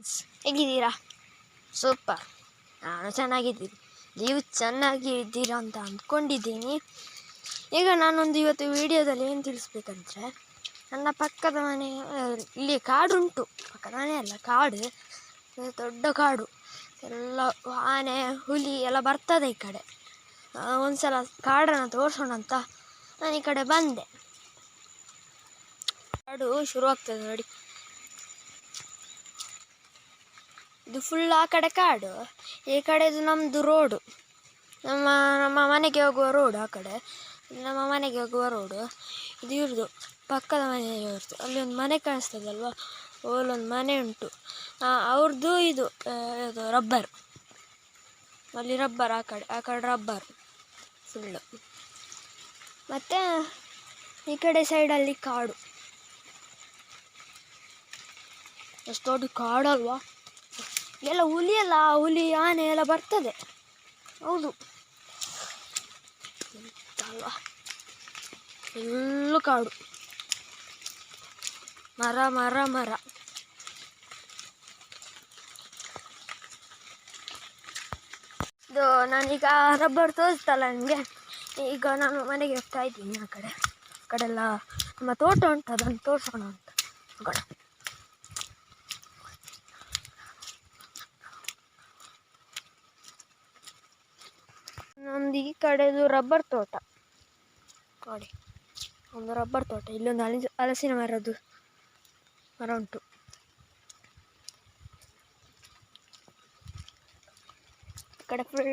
Friends, ಹೇಗಿದ್ದೀರಾ? Super, ನಾನು ಚೆನ್ನಾಗಿದ್ದೀನಿ. ನೀವು ಚೆನ್ನಾಗಿದ್ದೀರಾ ಅಂತ ಅಂದ್ಕೊಂಡಿದ್ದೀನಿ. ಈಗ ನಾನೊಂದು ಇವತ್ತು ವಿಡಿಯೋದಲ್ಲಿ ಏನು ತಿಳಿಸ್ಬೇಕಂದ್ರೆ, ನನ್ನ ಪಕ್ಕದ ಮನೆ ಇಲ್ಲಿ ಕಾಡುಂಟು. ಪಕ್ಕದ ಮನೆ ಅಲ್ಲ, ಕಾಡು, ದೊಡ್ಡ ಕಾಡು. ಎಲ್ಲ ಆನೆ ಹುಲಿ ಎಲ್ಲ ಬರ್ತದೆ ಈ ಕಡೆ. ಒಂದು ಸಲ ಕಾಡನ್ನು ತೋರಿಸೋಣ ಅಂತ ನಾನು ಈ ಕಡೆ ಬಂದೆ. ಕಾಡು ಶುರುವಾಗ್ತದೆ ನೋಡಿ. ಇದು ಫುಲ್ ಆ ಕಡೆ ಕಾಡು, ಈ ಕಡೆದು ನಮ್ಮದು ರೋಡು. ನಮ್ಮ ಮನೆಗೆ ಹೋಗುವ ರೋಡು ಆ ಕಡೆ. ನಮ್ಮ ಮನೆಗೆ ಹೋಗುವ ರೋಡು ಇದು. ಇವ್ರದ್ದು ಪಕ್ಕದ ಮನೆಯವ್ರದ್ದು. ಅಲ್ಲಿ ಒಂದು ಮನೆ ಕಾಣಿಸ್ತದಲ್ವ, ಅಲ್ಲೊಂದು ಮನೆ ಉಂಟು. ಅವ್ರದ್ದು ಇದು ರಬ್ಬರ್. ಅಲ್ಲಿ ರಬ್ಬರ್, ಆ ಕಡೆ ರಬ್ಬರ್ ಫುಲ್ಲು. ಮತ್ತು ಈ ಕಡೆ ಸೈಡಲ್ಲಿ ಕಾಡು. ಎಷ್ಟು ದೊಡ್ಡ ಕಾಡಲ್ವಾ? ಎಲ್ಲ ಹುಲಿ ಹುಲಿ ಆನೆ ಎಲ್ಲ ಬರ್ತದೆ. ಹೌದು ಅಲ್ವಾ? ಫುಲ್ಲು ಕಾಡು, ಮರ ಮರ ಮರ. ಇದು ನಾನೀಗ ರಬ್ಬರ್ ತೋರಿಸ್ತಲ್ಲ ನನಗೆ. ಈಗ ನಾನು ಮನೆಗೆ ಹೋಗ್ತಾ ಇದ್ದೀನಿ. ಆ ಕಡೆಲ್ಲ ನಮ್ಮ ತೋಟ ಉಂಟು, ಅದನ್ನು ತೋರಿಸೋಣ ಅಂತ. ನಮ್ದು ಈ ಕಡೆದು ರಬ್ಬರ್ ತೋಟ ನೋಡಿ. ಒಂದು ರಬ್ಬರ್ ತೋಟ. ಇಲ್ಲೊಂದು ಹಲಸಿನ ಮರ ಉಂಟು. ಈ ಕಡೆ ಫುಲ್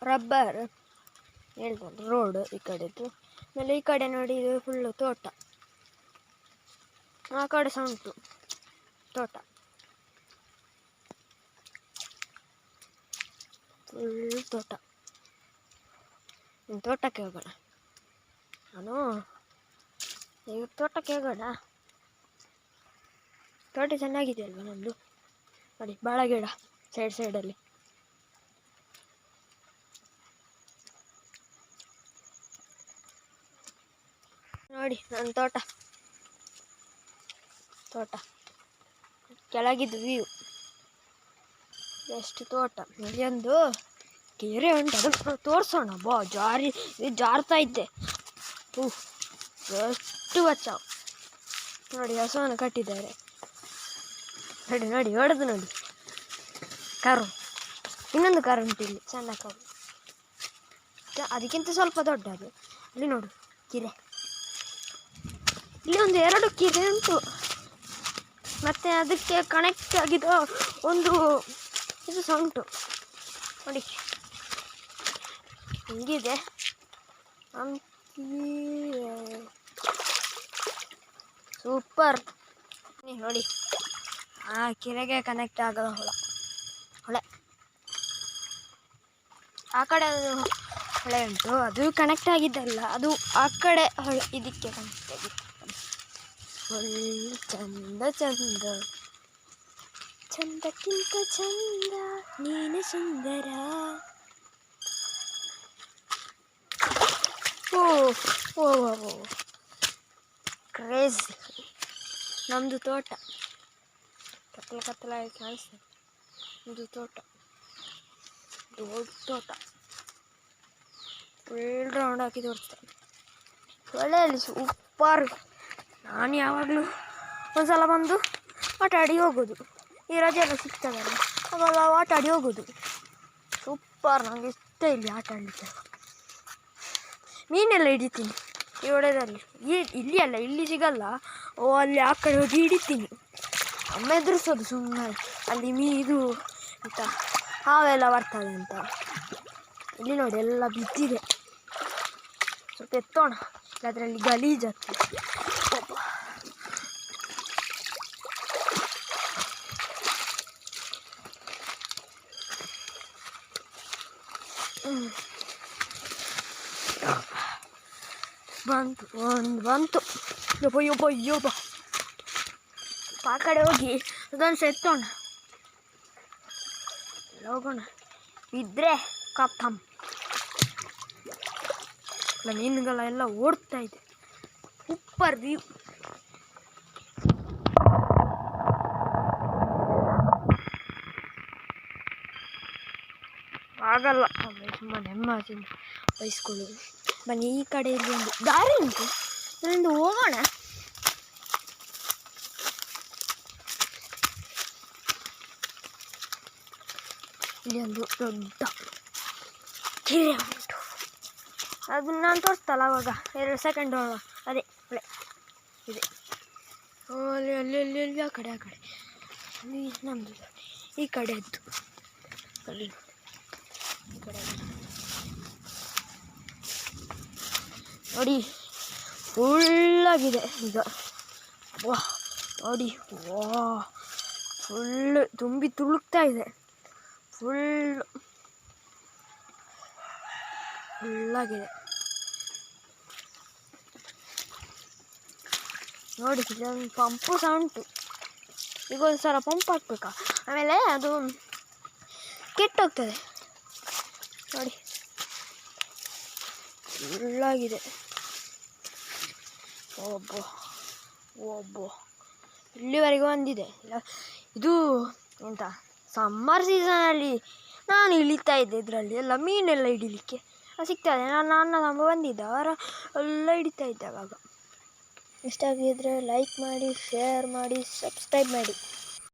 ರಬ್ಬರ್. ಹೇಳ್ಬೋದು ರೋಡ್ ಈ ಕಡೆದು. ಆಮೇಲೆ ಈ ಕಡೆ ನೋಡಿ, ಇದು ಫುಲ್ಲು ತೋಟ. ಆ ಕಡೆ ಸಹ ಉಂಟು ತೋಟ, ಫುಲ್ ತೋಟ. ತೋಟಕ್ಕೆ ಹೋಗೋಣ. ಈಗ ತೋಟಕ್ಕೆ ಹೋಗೋಣ. ತೋಟ ಚೆನ್ನಾಗಿದೆಯಲ್ವ ನಮ್ಮದು. ನೋಡಿ, ಬಾಳೆ ಗಿಡ ಸೈಡಲ್ಲಿ. ನೋಡಿ ನನ್ನ ತೋಟ ಕೆಳಗಿದ್ದು ವ್ಯೂ. ಎಷ್ಟು ತೋಟ. ಇಲ್ಲಿ ಒಂದು ಕೆರೆ ಉಂಟು, ಅದನ್ನು ತೋರಿಸೋಣ ಬಾ. ಜಾರ್ತಾ ಇದ್ದೆ. ಎಷ್ಟು ಬಚ್ಚಾವು ನೋಡಿ. ಹಸುವನ್ನು ಕಟ್ಟಿದ್ದಾರೆ ನೋಡಿ. ಹೊಡೆದು ನೋಡಿ, ಕರು. ಇನ್ನೊಂದು ಕರು ಉಂಟು ಇಲ್ಲಿ, ಸಣ್ಣ ಕರು. ಅದಕ್ಕಿಂತ ಸ್ವಲ್ಪ ದೊಡ್ಡದು. ಅಲ್ಲಿ ನೋಡು ಕೆರೆ. ಇಲ್ಲಿ ಒಂದು 2 ಕೆರೆ ಉಂಟು. ಮತ್ತು ಅದಕ್ಕೆ ಕನೆಕ್ಟ್ ಆಗಿದ್ದ ಒಂದು ಇದು ಸಹ ಉಂಟು ನೋಡಿ. ಹಿಂಗಿದೆ ಸೂಪರ್ ನೋಡಿ. ಆ ಕೆರೆಗೆ ಕನೆಕ್ಟ್ ಆಗೋ ಹೊಳೆ. ಆ ಕಡೆ ಹೊಳೆ ಉಂಟು, ಅದು ಕನೆಕ್ಟ್ ಆಗಿದ್ದಲ್ಲ. ಅದು ಆ ಕಡೆ ಹೊಳೆ ಇದಕ್ಕೆ ಕನೆಕ್ಟ್ ಆಗಿತ್ತು. ಒಳ್ಳೆ ಚಂದಕ್ಕಿಂತ ಚಂದ ನೀನು ಸುಂದರ. ಓ ಕ್ರೇಜಿ. ನಮ್ಮದು ತೋಟ ಕತ್ತಲಾಗಿ ಕಾಣಿಸ್ತದೆ. ನಮ್ಮದು ತೋಟ ದೊಡ್ಡ ತೋಟ. ಫುಲ್ ರೌಂಡ್ ಹಾಕಿ ತೋರಿಸ್ತಾರೆ. ಒಳ್ಳೆಯಲ್ಲಿ ಸೂಪರ್. ನಾನು ಯಾವಾಗಲೂ ಒಂದ್ಸಲ ಬಂದು ಆಟ ಆಡಿ ಹೋಗೋದು. ಈ ರಜೆ ಎಲ್ಲ ಸಿಗ್ತದಲ್ಲ, ಅವೆಲ್ಲ ಆಟ ಆಡಿ ಹೋಗೋದು. ಸೂಪರ್. ನನಗೆ ಇಷ್ಟ ಇಲ್ಲಿ ಆಟ ಆಡಲಿಕ್ಕೆ. ಮೀನೆಲ್ಲ ಹಿಡಿತೀನಿ ಈ ಹೊಳೆದಲ್ಲಿ. ಇಲ್ಲಿ ಅಲ್ಲ, ಇಲ್ಲಿ ಸಿಗಲ್ಲ. ಅಲ್ಲಿ ಆ ಕಡೆ ಹೋಗಿ ಹಿಡಿತೀನಿ. ಅಮ್ಮ ಎದುರಿಸೋದು ಸುಮ್ಮನೆ. ಅಲ್ಲಿ ಇದು ಅಂತ ಹಾವೆಲ್ಲ ಬರ್ತದೆ ಅಂತ. ಇಲ್ಲಿ ನೋಡಿ, ಎಲ್ಲ ಬಿದ್ದಿದೆ. ಸ್ವಲ್ಪ ಎತ್ತೋಣ, ಅದರಲ್ಲಿ ಗಲೀಜಾಗ್ತದೆ. ಬಂತು. ಯೊಬ್ಬ ಆ ಕಡೆ ಹೋಗಿ ಅದನ್ನು ಎತ್ತೋಣ. ಹೋಗೋಣ. ಬಿದ್ದರೆ ಕಪ್ಪಮ್. ಮೀನುಗಳೆಲ್ಲ ಓಡ್ತಾ ಇದೆ. Super view. ಆಗಲ್ಲ. ಸುಮ್ಮನೆ ಅಮ್ಮ ಬೈಸ್ಕೊಳ್ಳೋದು. ಬನ್ನಿ, ಈ ಕಡೆಯಲ್ಲಿ ಒಂದು ದಾರಿ ಉಂಟು, ಅದರಿಂದ ಹೋಗೋಣ. ಇಲ್ಲಿ ಒಂದು ದೊಡ್ಡ ಕೆರೆ ಉಂಟು, ಅದು ನಾನು ತೋರಿಸ್ತಲ್ಲ ಅವಾಗ 2 ಸೆಕೆಂಡ್ ಅದೇ ಅಲ್ಲೇ ಇದೆ. ಅಲ್ಲಿ ಅಲ್ಲಿ ಅಲ್ಲಿ ಅಲ್ಲಿ ಆ ಕಡೆ ಅಲ್ಲಿ ನಮ್ಮದು ಈ ಕಡೆದ್ದು ಅಲ್ಲಿ ಈ ಕಡೆ ನೋಡಿ ಫುಲ್ಲಾಗಿದೆ ಈಗ. ವಾ ನೋಡಿ, ವಾ ಫುಲ್ಲು ತುಂಬಿ ತುಳುಕ್ತಾ ಇದೆ, ಫುಲ್ಲಾಗಿದೆ ನೋಡಿ. ಇಲ್ಲೊಂದು ಪಂಪು ಸಹ ಉಂಟು, ಈಗ ಒಂದು ಸಲ ಪಂಪ್ ಹಾಕ್ಬೇಕಾ, ಆಮೇಲೆ ಅದು ಕೆಟ್ಟೋಗ್ತದೆ ನೋಡಿ. ಫುಲ್ಲಾಗಿದೆ. ಒಬ್ಬ ಇಲ್ಲಿವರೆಗೂ ಬಂದಿದೆ. ಇದು ಎಂತ ಸಮ್ಮರ್ ಸೀಸನಲ್ಲಿ ನಾನು ಇಳಿತಾ ಇದ್ದೆ, ಇದರಲ್ಲಿ ಎಲ್ಲ ಮೀನೆಲ್ಲ ಹಿಡಿಲಿಕ್ಕೆ ಸಿಗ್ತದೆ. ನನ್ನ ಅಣ್ಣ ತಮ್ಮ ಬಂದಿದ್ದ, ಅವರ ಎಲ್ಲ ಹಿಡಿತಾ ಇದ್ದೆ. ಆವಾಗ ಇಷ್ಟ ಆಗಿದ್ರೆ ಲೈಕ್ ಮಾಡಿ, ಶೇರ್ ಮಾಡಿ, ಸಬ್ಸ್ಕ್ರೈಬ್ ಮಾಡಿ.